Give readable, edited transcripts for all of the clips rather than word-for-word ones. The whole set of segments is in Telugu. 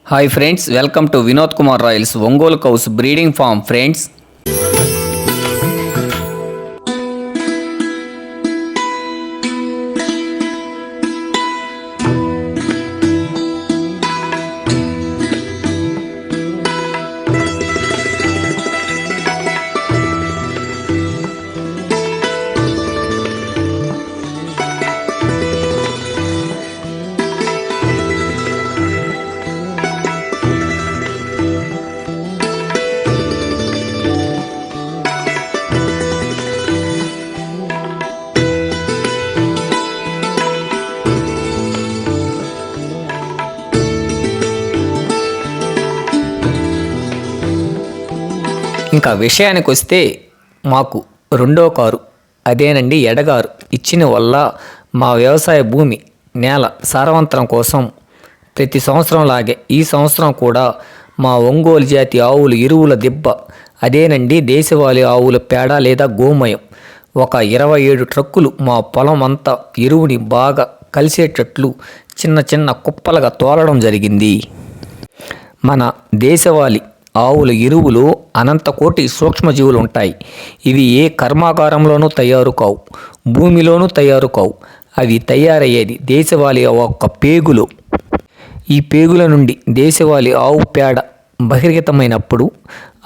Hi friends, welcome to Vinod Kumar royals Ongole cows breeding farm friends. ఇంకా విషయానికి వస్తే మాకు రెండో కారు అదేనండి ఎడగారు ఇచ్చిన వల్ల మా వ్యవసాయ భూమి నేల సారవంతం కోసం ప్రతి సంవత్సరం లాగే ఈ సంవత్సరం కూడా మా ఒంగోలు జాతి ఆవుల ఎరువుల దిబ్బ అదేనండి దేశవాళీ ఆవుల పేడ లేదా గోమయం ఒక 27 ట్రక్కులు మా పొలం అంతా ఎరువుని బాగా కలిసేటట్లు చిన్న చిన్న కుప్పలుగా తోలడం జరిగింది. మన దేశవాళీ ఆవుల ఎరువులో అనంతకోటి సూక్ష్మజీవులు ఉంటాయి. ఇవి ఏ కర్మాగారంలోనూ తయారు కావు, భూమిలోనూ తయారు కావు. అవి తయారయ్యేది దేశవాళీ ఒక్క పేగులో. ఈ పేగుల నుండి దేశవాళీ ఆవు పేడ బహిర్గతమైనప్పుడు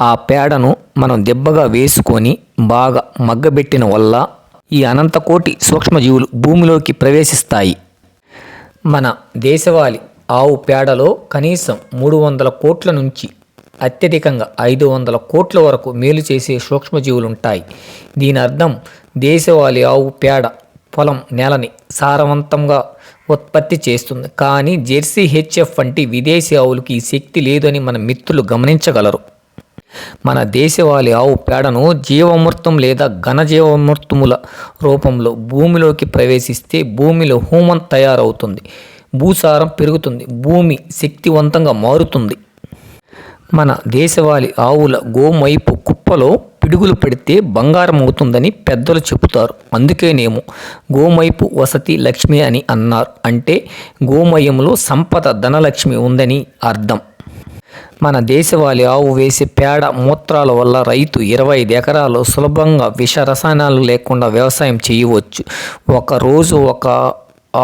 ఆ పేడను మనం దెబ్బగా వేసుకొని బాగా మగ్గబెట్టిన వల్ల ఈ అనంతకోటి సూక్ష్మజీవులు భూమిలోకి ప్రవేశిస్తాయి. మన దేశవాళీ ఆవు పేడలో కనీసం 300 కోట్ల నుంచి అత్యధికంగా 500 కోట్ల వరకు మేలు చేసే సూక్ష్మజీవులు ఉంటాయి. దీని అర్థం దేశవాళీ ఆవు పేడ పొలం నేలని సారవంతంగా ఉత్పత్తి చేస్తుంది. కానీ జెర్సీ హెచ్ఎఫ్ వంటి విదేశీ ఆవులకి ఈ శక్తి లేదని మన మిత్రులు గమనించగలరు. మన దేశవాళీ ఆవు పేడను జీవామృతం లేదా ఘనజీవామృతముల రూపంలో భూమిలోకి ప్రవేశిస్తే భూమిలో హ్యూమన్ తయారవుతుంది, భూసారం పెరుగుతుంది, భూమి శక్తివంతంగా మారుతుంది. మన దేశవాళీ ఆవుల గోమైపు కుప్పలో పిడుగులు పడితే బంగారం అవుతుందని పెద్దలు చెబుతారు. అందుకేనేమో గోమైపు వసతి లక్ష్మి అని అన్నారు. అంటే గోమయంలో సంపద ధనలక్ష్మి ఉందని అర్థం. మన దేశవాళీ ఆవు వేసే పేడ మూత్రాల వల్ల రైతు 25 ఎకరాలు సులభంగా విష రసాయనాలు లేకుండా వ్యవసాయం చేయవచ్చు. ఒకరోజు ఒక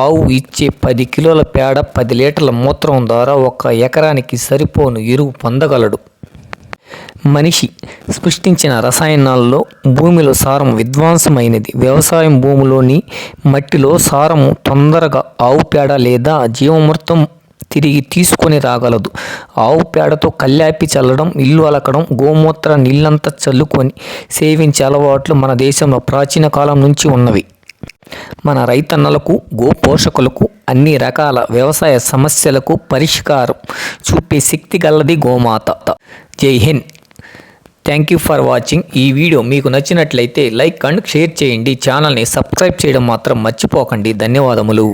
ఆవు ఇచ్చే 10 కిలోల పేడ 10 లీటర్ల మూత్రం ద్వారా 1 ఎకరానికి సరిపోను ఎరువు పొందగలడు. మనిషి సృష్టించిన రసాయనాల్లో భూమిలో సారం విధ్వంసమైనది. వ్యవసాయం భూమిలోని మట్టిలో సారము తొందరగా ఆవు పేడ లేదా జీవామృతం తిరిగి తీసుకొని రాగలదు. ఆవు పేడతో కల్లాపి చల్లడం, ఇల్లు అలకడం, గోమూత్ర నీళ్ళంతా చల్లుకొని సేవించే అలవాట్లు మన దేశంలో ప్రాచీన కాలం నుంచి ఉన్నవి. మన రైతన్నలకు, గో పోషకులకు అన్ని రకాల వ్యవసాయ సమస్యలకు పరిష్కారం చూపే శక్తి గలది గోమాత. జై Hind. Thank you for watching. ఈ వీడియో మీకు నచ్చినట్లయితే లైక్ అండ్ షేర్ చేయండి. ఛానల్ని సబ్స్క్రైబ్ చేయడం మాత్రం మర్చిపోకండి. ధన్యవాదములు.